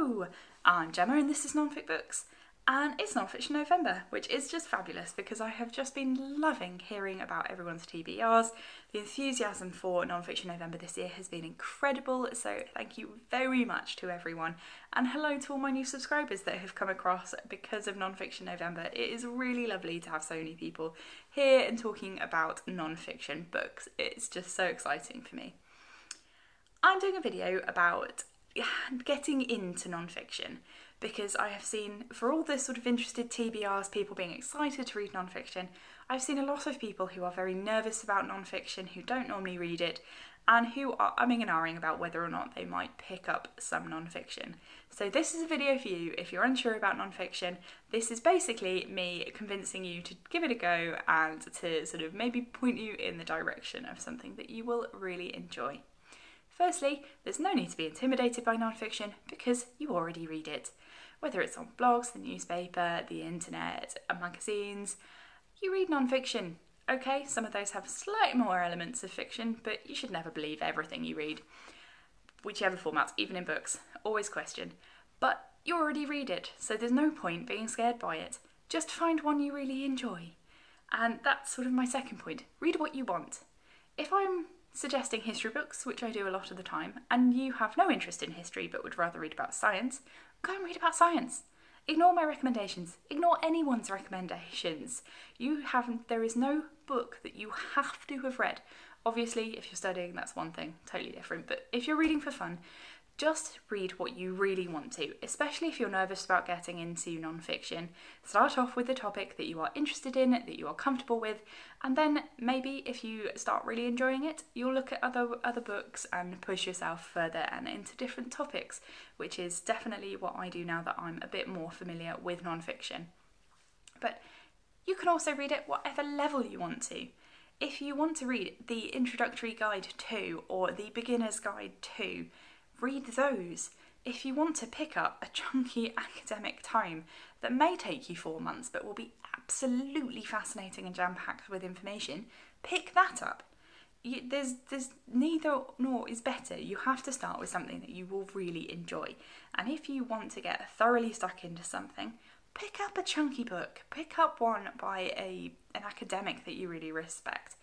Hello, I'm Gemma and this is NonFic Books, and it's Nonfiction November, which is just fabulous because I have just been loving hearing about everyone's TBRs. The enthusiasm for Nonfiction November this year has been incredible, so thank you very much to everyone, and hello to all my new subscribers that have come across because of Nonfiction November. It is really lovely to have so many people here and talking about non-fiction books. It's just so exciting for me. I'm doing a video about getting into non-fiction because I have seen, for all this sort of interested TBRs, people being excited to read non-fiction, I've seen a lot of people who are very nervous about non-fiction, who don't normally read it, and who are umming and ahhing about whether or not they might pick up some non-fiction. So this is a video for you if you're unsure about non-fiction. This is basically me convincing you to give it a go and to sort of maybe point you in the direction of something that you will really enjoy. Firstly, there's no need to be intimidated by non-fiction because you already read it. Whether it's on blogs, the newspaper, the internet, magazines, you read non-fiction. Okay, some of those have slightly more elements of fiction, but you should never believe everything you read. Whichever format, even in books, always question. But you already read it, so there's no point being scared by it. Just find one you really enjoy. And that's sort of my second point. Read what you want. If I'm suggesting history books, which I do a lot of the time, and you have no interest in history but would rather read about science, go and read about science. Ignore my recommendations. Ignore anyone's recommendations. There is no book that you have to have read. Obviously, if you're studying, that's one thing, totally different. But if you're reading for fun, just read what you really want to, especially if you're nervous about getting into non-fiction. Start off with the topic that you are interested in, that you are comfortable with, and then maybe if you start really enjoying it, you'll look at other books and push yourself further and into different topics, which is definitely what I do now that I'm a bit more familiar with non-fiction. But you can also read it whatever level you want to. If you want to read the Introductory Guide 2 or the Beginner's Guide 2, read those. If you want to pick up a chunky academic tome that may take you 4 months but will be absolutely fascinating and jam-packed with information, pick that up. There's neither nor is better. You have to start with something that you will really enjoy. And if you want to get thoroughly stuck into something, pick up a chunky book. Pick up one by an academic that you really respect.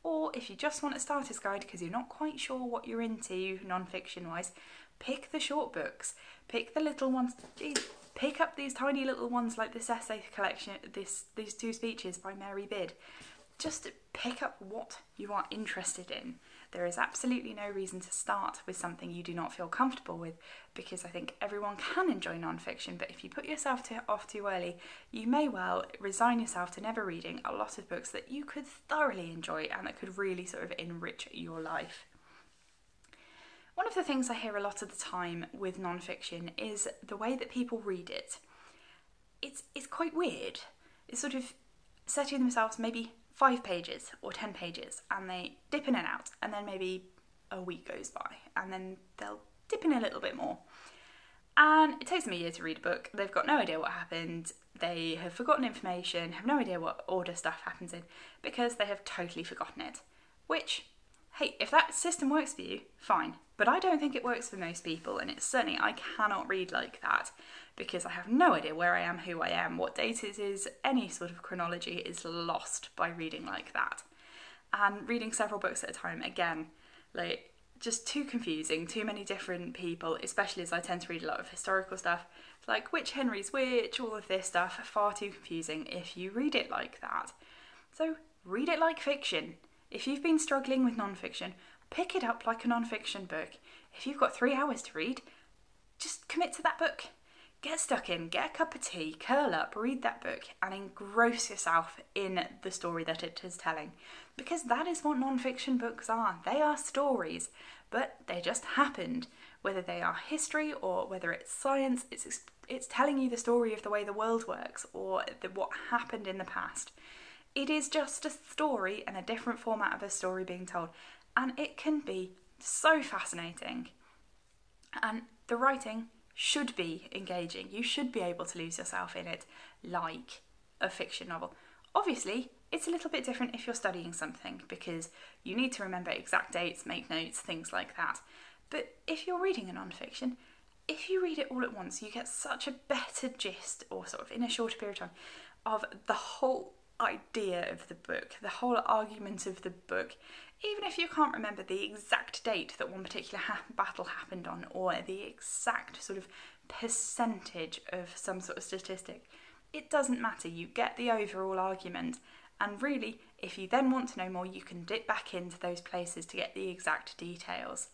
Or if you just want a starter's guide because you're not quite sure what you're into non-fiction wise, pick the short books, pick the little ones, pick up these tiny little ones like this essay collection, these 2 speeches by Mary Bid. Just pick up what you are interested in. There is absolutely no reason to start with something you do not feel comfortable with, because I think everyone can enjoy non-fiction, but if you put yourself off too early, you may well resign yourself to never reading a lot of books that you could thoroughly enjoy and that could really sort of enrich your life. One of the things I hear a lot of the time with non-fiction is the way that people read it. It's quite weird. It's sort of setting themselves maybe 5 pages or 10 pages and they dip in and out, and then maybe a week goes by and then they'll dip in a little bit more. And it takes them a year to read a book. They've got no idea what happened. They have forgotten information, have no idea what order stuff happens in because they have totally forgotten it. Which, hey, if that system works for you, fine. But I don't think it works for most people, and it's certainly, I cannot read like that because I have no idea where I am, who I am, what date it is. Any sort of chronology is lost by reading like that. And reading several books at a time, again, like, just too confusing, too many different people, especially as I tend to read a lot of historical stuff, like which Henry's which, all of this stuff, far too confusing if you read it like that. So read it like fiction. If you've been struggling with non-fiction, pick it up like a non-fiction book. If you've got 3 hours to read, just commit to that book. Get stuck in, get a cup of tea, curl up, read that book and engross yourself in the story that it is telling. Because that is what non-fiction books are. They are stories, but they just happened. Whether they are history or whether it's science, it's telling you the story of the way the world works or what happened in the past. It is just a story and a different format of a story being told. And it can be so fascinating. And the writing should be engaging. You should be able to lose yourself in it like a fiction novel. Obviously, it's a little bit different if you're studying something because you need to remember exact dates, make notes, things like that. But if you're reading a non-fiction, if you read it all at once, you get such a better gist, or sort of in a shorter period of time, of the whole idea of the book, the whole argument of the book, even if you can't remember the exact date that one particular battle happened on, or the exact sort of percentage of some sort of statistic. It doesn't matter, you get the overall argument, and really, if you then want to know more, you can dip back into those places to get the exact details.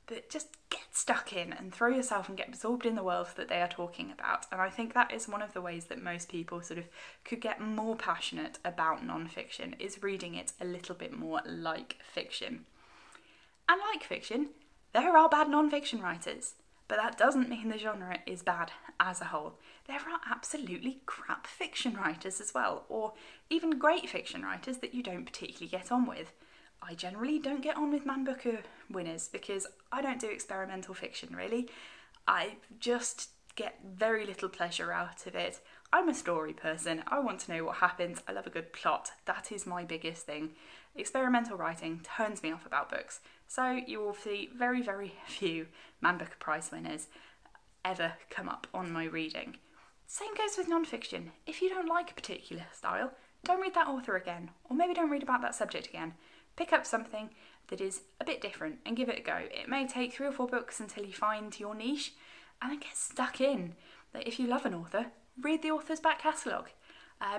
But just get stuck in and throw yourself and get absorbed in the world that they are talking about. And I think that is one of the ways that most people sort of could get more passionate about non-fiction, is reading it a little bit more like fiction. And like fiction, there are bad non-fiction writers, but that doesn't mean the genre is bad as a whole. There are absolutely crap fiction writers as well, or even great fiction writers that you don't particularly get on with. I generally don't get on with Man Booker winners because I don't do experimental fiction really. I just get very little pleasure out of it. I'm a story person. I want to know what happens. I love a good plot. That is my biggest thing. Experimental writing turns me off about books. So you will see very, very few Man Booker Prize winners ever come up on my reading. Same goes with non-fiction. If you don't like a particular style, don't read that author again, or maybe don't read about that subject again. Pick up something that is a bit different and give it a go. It may take 3 or 4 books until you find your niche, and then get stuck in. Like, if you love an author, read the author's back catalogue.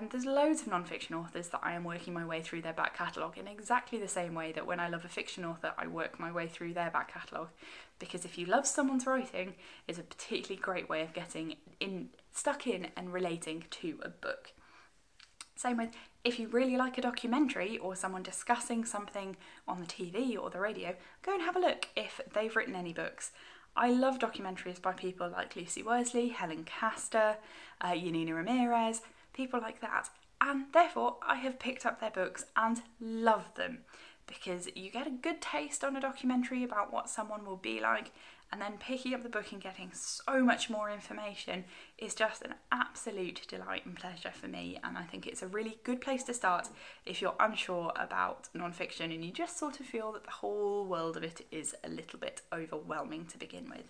There's loads of non-fiction authors that I am working my way through their back catalogue in exactly the same way that when I love a fiction author, I work my way through their back catalogue. Because if you love someone's writing, it's a particularly great way of getting stuck in and relating to a book. Same with, if you really like a documentary or someone discussing something on the TV or the radio, go and have a look if they've written any books. I love documentaries by people like Lucy Worsley, Helen Castor, Yanina Ramirez, people like that. And therefore, I have picked up their books and love them, because you get a good taste on a documentary about what someone will be like, and then picking up the book and getting so much more information is just an absolute delight and pleasure for me. And I think it's a really good place to start if you're unsure about non-fiction and you just sort of feel that the whole world of it is a little bit overwhelming to begin with.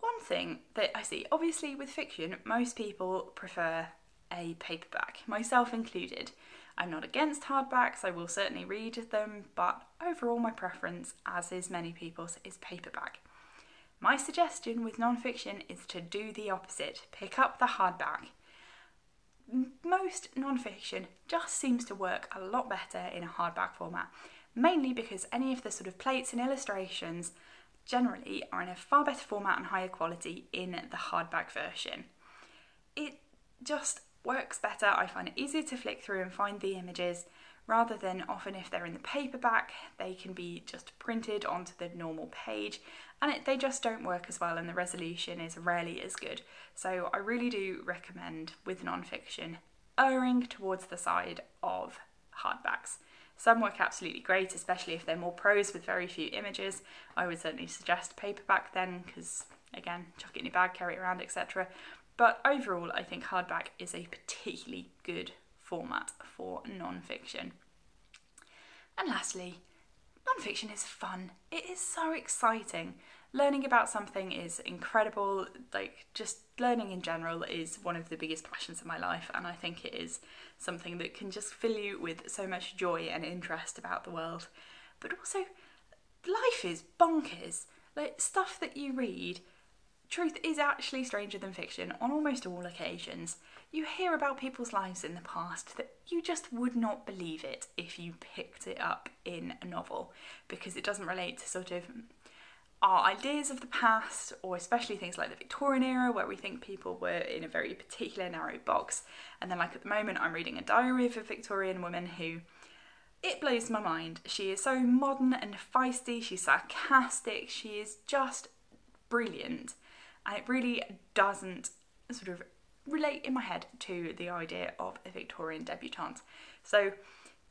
One thing that I see, obviously with fiction, most people prefer a paperback, myself included. I'm not against hardbacks, I will certainly read them, but overall my preference, as is many people's, is paperback. My suggestion with non-fiction is to do the opposite, pick up the hardback. Most non-fiction just seems to work a lot better in a hardback format, mainly because any of the sort of plates and illustrations generally are in a far better format and higher quality in the hardback version. It just works better. I find it easier to flick through and find the images, rather than often if they're in the paperback they can be just printed onto the normal page and they just don't work as well, and the resolution is rarely as good. So I really do recommend with non-fiction erring towards the side of hardbacks. Some work absolutely great, especially if they're more prose with very few images. I would certainly suggest paperback then, because again, chuck it in your bag, carry it around, etc. But overall, I think hardback is a particularly good format for non-fiction. And lastly, non-fiction is fun. It is so exciting. Learning about something is incredible. Like, just learning in general is one of the biggest passions of my life, and I think it is something that can just fill you with so much joy and interest about the world. But also, life is bonkers. Like, stuff that you read, truth is actually stranger than fiction on almost all occasions. You hear about people's lives in the past that you just would not believe it if you picked it up in a novel, because it doesn't relate to sort of our ideas of the past, or especially things like the Victorian era where we think people were in a very particular narrow box. And then, like, at the moment I'm reading a diary of a Victorian woman who, it blows my mind. She is so modern and feisty, she's sarcastic, she is just brilliant. And it really doesn't sort of relate in my head to the idea of a Victorian debutante. So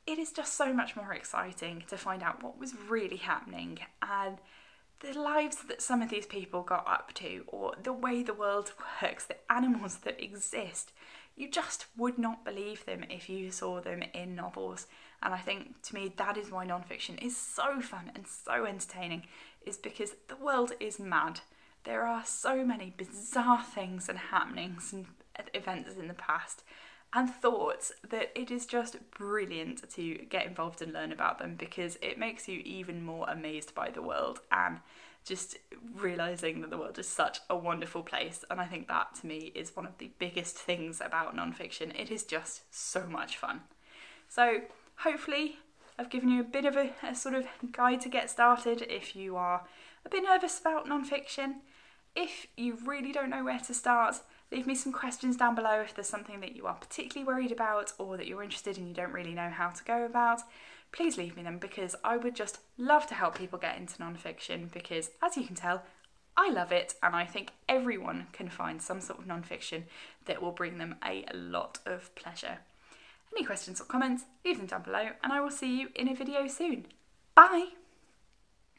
it is just so much more exciting to find out what was really happening and the lives that some of these people got up to, or the way the world works, the animals that exist. You just would not believe them if you saw them in novels. And I think, to me, that is why non-fiction is so fun and so entertaining, is because the world is mad. There are so many bizarre things and happenings and events in the past and thoughts that it is just brilliant to get involved and learn about them, because it makes you even more amazed by the world and just realising that the world is such a wonderful place. And I think that to me is one of the biggest things about non-fiction. It is just so much fun. So hopefully I've given you a bit of a sort of guide to get started if you are a bit nervous about non-fiction. If you really don't know where to start, leave me some questions down below if there's something that you are particularly worried about or that you're interested in and you don't really know how to go about. Please leave me them, because I would just love to help people get into non-fiction, because as you can tell, I love it, and I think everyone can find some sort of non-fiction that will bring them a lot of pleasure. Any questions or comments, leave them down below, and I will see you in a video soon. Bye!